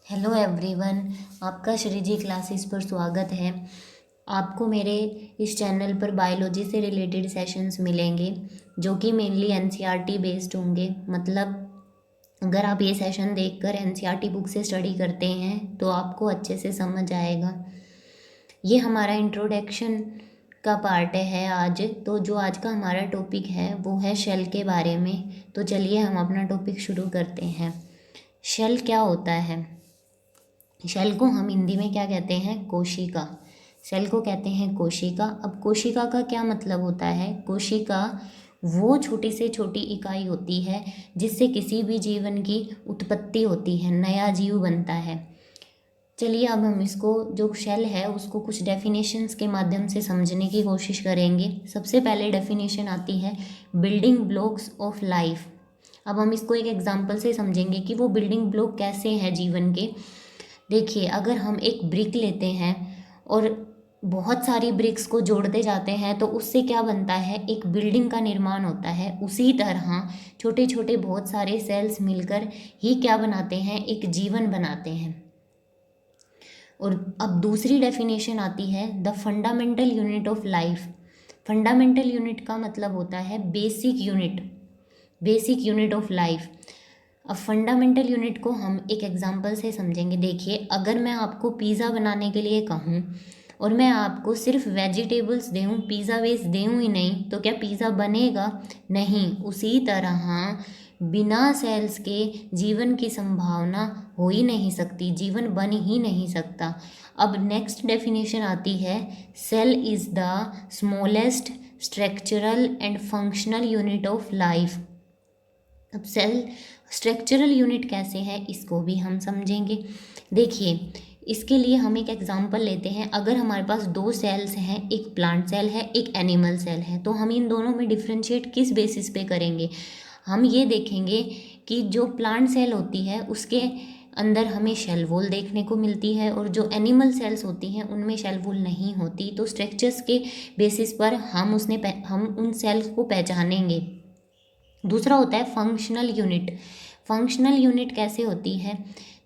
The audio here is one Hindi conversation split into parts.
हेलो एवरीवन, आपका श्री जी क्लासेस पर स्वागत है। आपको मेरे इस चैनल पर बायोलॉजी से रिलेटेड सेशंस मिलेंगे जो कि मेनली एनसीईआरटी बेस्ड होंगे। मतलब अगर आप ये सेशन देखकर एनसीईआरटी बुक से स्टडी करते हैं तो आपको अच्छे से समझ आएगा। ये हमारा इंट्रोडक्शन का पार्ट है आज। तो जो आज का हमारा टॉपिक है वो है शेल के बारे में। तो चलिए हम अपना टॉपिक शुरू करते हैं। शेल क्या होता है? शेल को हम हिंदी में क्या कहते हैं? कोशिका। शेल को कहते हैं कोशिका। अब कोशिका का क्या मतलब होता है? कोशिका वो छोटी से छोटी इकाई होती है जिससे किसी भी जीवन की उत्पत्ति होती है, नया जीव बनता है। चलिए अब हम इसको जो शेल है उसको कुछ डेफिनेशंस के माध्यम से समझने की कोशिश करेंगे। सबसे पहले डेफिनेशन आती है बिल्डिंग ब्लॉक्स ऑफ लाइफ। अब हम इसको एक एग्जांपल से समझेंगे कि वो बिल्डिंग ब्लॉक कैसे हैं जीवन के। देखिए, अगर हम एक ब्रिक लेते हैं और बहुत सारी ब्रिक्स को जोड़ते जाते हैं तो उससे क्या बनता है? एक बिल्डिंग का निर्माण होता है। उसी तरह छोटे छोटे बहुत सारे सेल्स मिलकर ही क्या बनाते हैं? एक जीवन बनाते हैं। और अब दूसरी डेफिनेशन आती है the fundamental unit of life. Fundamental unit का मतलब होता है basic unit, basic unit of life. अब फंडामेंटल यूनिट को हम एक एग्जांपल से समझेंगे। देखिए, अगर मैं आपको पिज़्ज़ा बनाने के लिए कहूँ और मैं आपको सिर्फ वेजिटेबल्स दूँ, पिज़्ज़ा बेस दूँ ही नहीं, तो क्या पिज़्ज़ा बनेगा? नहीं। उसी तरह बिना सेल्स के जीवन की संभावना हो ही नहीं सकती, जीवन बन ही नहीं सकता। अब नेक्स्ट डेफिनेशन आती है cell is the smallest structural and functional unit of life. अब सेल स्ट्रक्चरल यूनिट कैसे है इसको भी हम समझेंगे। देखिए, इसके लिए हम एक एग्जांपल लेते हैं। अगर हमारे पास दो सेल्स हैं, एक प्लांट सेल है, एक एनिमल सेल है, तो हम इन दोनों में डिफ्रेंशिएट किस बेसिस पे करेंगे? हम ये देखेंगे कि जो प्लांट सेल होती है उसके अंदर हमें शेल वॉल देखने को मिलती है और जो एनिमल सेल्स होती हैं उनमें शेल वॉल नहीं होती। तो स्ट्रक्चर्स के बेसिस पर हम उन सेल्स को पहचानेंगे। दूसरा होता है फंक्शनल यूनिट। फंक्शनल यूनिट कैसे होती है?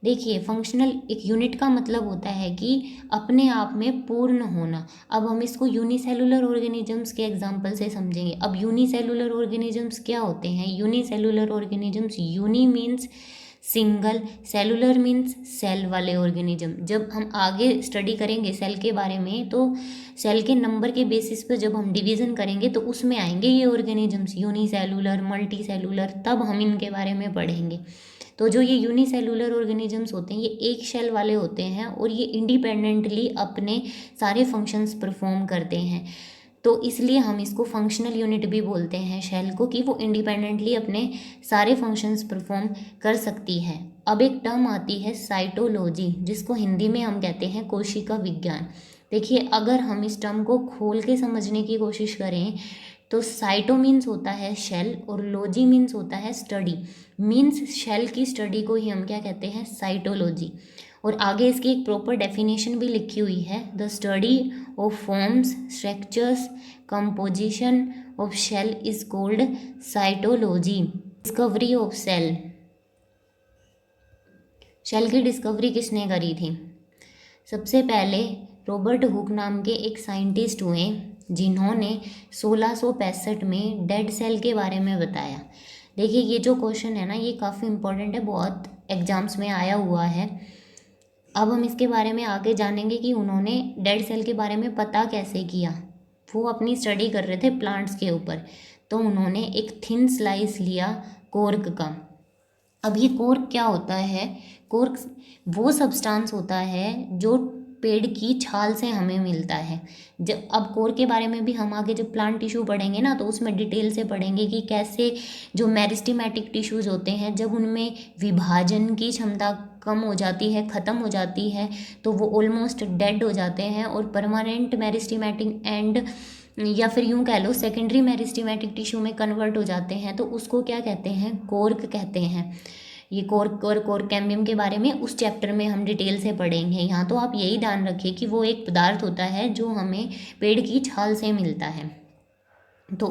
देखिए, फंक्शनल एक यूनिट का मतलब होता है कि अपने आप में पूर्ण होना। अब हम इसको यूनिसेलुलर ऑर्गेनिजम्स के एग्जांपल से समझेंगे। अब यूनिसेलुलर ऑर्गेनिजम्स क्या होते हैं? Unicellular organisms, uni means single, cellular means cell वाले ऑर्गेनिज्म। जब हम आगे स्टडी करेंगे सेल के बारे में तो सेल के नंबर के बेसिस पर जब हम डिवीज़न करेंगे तो उसमें आएंगे ये ऑर्गेनिजम्स, यूनिसेलुलर, मल्टी सेलुलर, तब हम इनके बारे में पढ़ेंगे। तो जो ये यूनिसेलुलर ऑर्गेनिजम्स होते हैं ये एक शेल वाले होते हैं और ये इंडिपेंडेंटली अपने सारे फंक्शंस परफॉर्म करते हैं। तो इसलिए हम इसको फंक्शनल यूनिट भी बोलते हैं शेल को, कि वो इंडिपेंडेंटली अपने सारे फंक्शंस परफॉर्म कर सकती है। अब एक टर्म आती है साइटोलॉजी, जिसको हिंदी में हम कहते हैं कोशिका विज्ञान। देखिए, अगर हम इस टर्म को खोल के समझने की कोशिश करें तो साइटो मीन्स होता है शेल और लॉजी मीन्स होता है स्टडी। मीन्स शेल की स्टडी को ही हम क्या कहते हैं? साइटोलॉजी। और आगे इसकी एक प्रॉपर डेफिनेशन भी लिखी हुई है the study of forms, structures, composition of cell is called cytology. Discovery of cell. Cell की डिस्कवरी किसने करी थी? सबसे पहले रॉबर्ट हुक नाम के एक साइंटिस्ट हुए जिन्होंने 1665 में डेड सेल के बारे में बताया। देखिए, ये जो क्वेश्चन है ना ये काफ़ी इंपॉर्टेंट है, बहुत एग्जाम्स में आया हुआ है। अब हम इसके बारे में आगे जानेंगे कि उन्होंने डेड सेल के बारे में पता कैसे किया। वो अपनी स्टडी कर रहे थे प्लांट्स के ऊपर, तो उन्होंने एक थिन स्लाइस लिया कॉर्क का। अब ये कॉर्क क्या होता है? कॉर्क वो सब्सटेंस होता है जो पेड़ की छाल से हमें मिलता है। जब अब कोर के बारे में भी हम आगे जब प्लांट टिश्यू पढ़ेंगे ना तो उसमें डिटेल से पढ़ेंगे कि कैसे जो मेरिस्टेमेटिक टिश्यूज होते हैं जब उनमें विभाजन की क्षमता कम हो जाती है, ख़त्म हो जाती है, तो वो ऑलमोस्ट डेड हो जाते हैं और परमानेंट मेरिस्टेमेटिक एंड या फिर यूँ कह लो सेकेंडरी मेरिस्टेमेटिक टिश्यू में कन्वर्ट हो जाते हैं। तो उसको क्या कहते हैं? कॉर्क कहते हैं। ये कॉर्क और कॉर्क कैम्बियम के बारे में उस चैप्टर में हम डिटेल से पढ़ेंगे। यहाँ तो आप यही ध्यान रखिए कि वो एक पदार्थ होता है जो हमें पेड़ की छाल से मिलता है। तो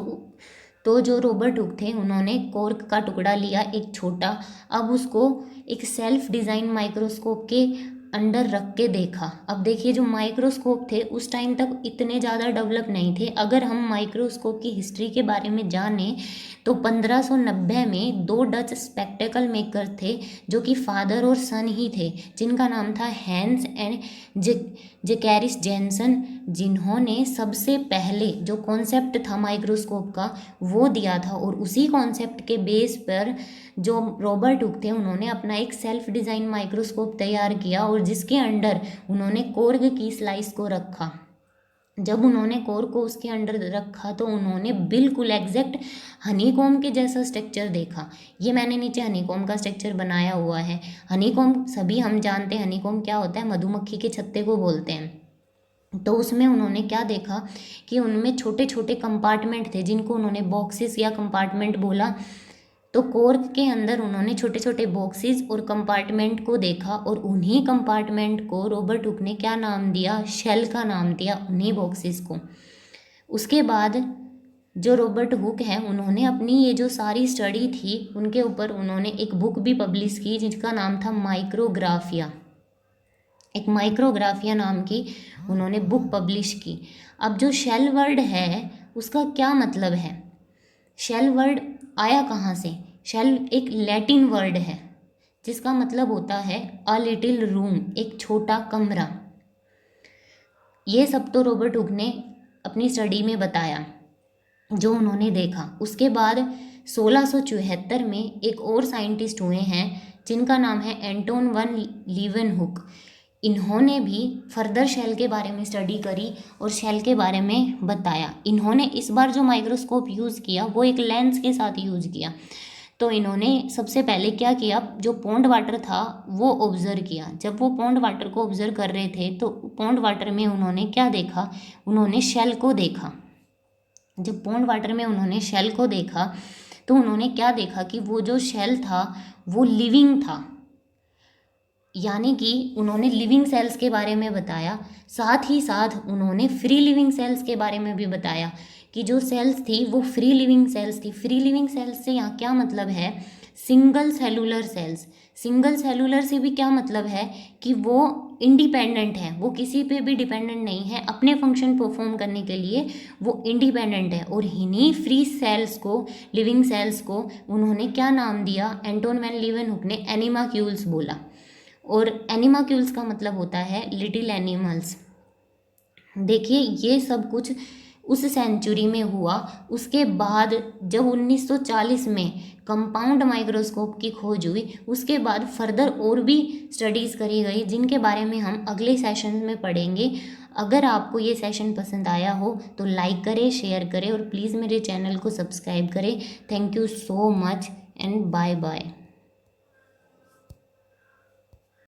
तो जो रॉबर्ट हुक थे उन्होंने कॉर्क का टुकड़ा लिया एक छोटा, अब उसको एक सेल्फ डिज़ाइन माइक्रोस्कोप के अंडर रख के देखा। अब देखिए जो माइक्रोस्कोप थे उस टाइम तक इतने ज़्यादा डेवलप नहीं थे। अगर हम माइक्रोस्कोप की हिस्ट्री के बारे में जानें तो 1590 में दो डच स्पेक्टेकल मेकर थे जो कि फादर और सन ही थे, जिनका नाम था हैंस एंड जेकैरिस जेनसन, जिन्होंने सबसे पहले जो कॉन्सेप्ट था माइक्रोस्कोप का वो दिया था। और उसी कॉन्सेप्ट के बेस पर जो रॉबर्ट हुक थे उन्होंने अपना एक सेल्फ डिज़ाइन माइक्रोस्कोप तैयार किया और जिसके अंडर उन्होंने कॉर्क की स्लाइस को रखा। जब उन्होंने कोर को उसके अंडर रखा तो उन्होंने बिल्कुल एग्जैक्ट हनीकॉम्ब के जैसा स्ट्रक्चर देखा। ये मैंने नीचे हनीकॉम्ब का स्ट्रक्चर बनाया हुआ है। हनीकॉम्ब सभी हम जानते हैं, हनीकॉम्ब क्या होता है, मधुमक्खी के छत्ते को बोलते हैं। तो उसमें उन्होंने क्या देखा कि उनमें छोटे छोटे कंपार्टमेंट थे जिनको उन्होंने बॉक्सेस या कंपार्टमेंट बोला। तो कॉर्क के अंदर उन्होंने छोटे छोटे बॉक्सेस और कंपार्टमेंट को देखा और उन्हीं कंपार्टमेंट को रॉबर्ट हुक ने क्या नाम दिया, शेल का नाम दिया उन्हीं बॉक्सेस को। उसके बाद जो रॉबर्ट हुक है उन्होंने अपनी ये जो सारी स्टडी थी उनके ऊपर उन्होंने एक बुक भी पब्लिश की जिसका नाम था माइक्रोग्राफिया। एक माइक्रोग्राफिया नाम की उन्होंने बुक पब्लिश की। अब जो शेल वर्ड है उसका क्या मतलब है, शेल वर्ड आया कहाँ से? शेल एक लैटिन वर्ड है जिसका मतलब होता है अ लिटिल रूम, एक छोटा कमरा। ये सब तो रॉबर्ट हुक ने अपनी स्टडी में बताया जो उन्होंने देखा। उसके बाद 1674 में एक और साइंटिस्ट हुए हैं जिनका नाम है एंटोन वन लीवेनहुक। इन्होंने भी फर्दर शेल के बारे में स्टडी करी और शेल के बारे में बताया। इन्होंने इस बार जो माइक्रोस्कोप यूज़ किया वो एक लेंस के साथ यूज़ किया। तो इन्होंने सबसे पहले क्या किया, जो पॉन्ड वाटर था वो ऑब्ज़र्व किया। जब वो पॉन्ड वाटर को ऑब्ज़र्व कर रहे थे तो पॉन्ड वाटर में उन्होंने क्या देखा, उन्होंने शेल को देखा। जब पॉन्ड वाटर में उन्होंने शेल को देखा तो उन्होंने क्या देखा कि वो जो शेल था वो लिविंग था, यानी कि उन्होंने लिविंग सेल्स के बारे में बताया। साथ ही साथ उन्होंने फ्री लिविंग सेल्स के बारे में भी बताया कि जो सेल्स थी वो फ्री लिविंग सेल्स थी। फ्री लिविंग सेल्स से यहाँ क्या मतलब है, single cellular cells. Single cellular से भी क्या मतलब है कि वो इंडिपेंडेंट है, वो किसी पे भी डिपेंडेंट नहीं है, अपने फंक्शन परफॉर्म करने के लिए वो इंडिपेंडेंट है। और इन्हीं फ्री सेल्स को, लिविंग सेल्स को उन्होंने क्या नाम दिया, एंटोन वैन लीवेनहुक ने एनिमाक्यूल्स बोला। और एनिमाक्यूल्स का मतलब होता है लिटिल एनिमल्स। देखिए ये सब कुछ उस सेंचुरी में हुआ। उसके बाद जब 1940 में कंपाउंड माइक्रोस्कोप की खोज हुई उसके बाद फर्दर और भी स्टडीज़ करी गई जिनके बारे में हम अगले सेशन में पढ़ेंगे। अगर आपको ये सेशन पसंद आया हो तो लाइक करें, शेयर करें और प्लीज़ मेरे चैनल को सब्सक्राइब करें। Thank you so much and bye bye.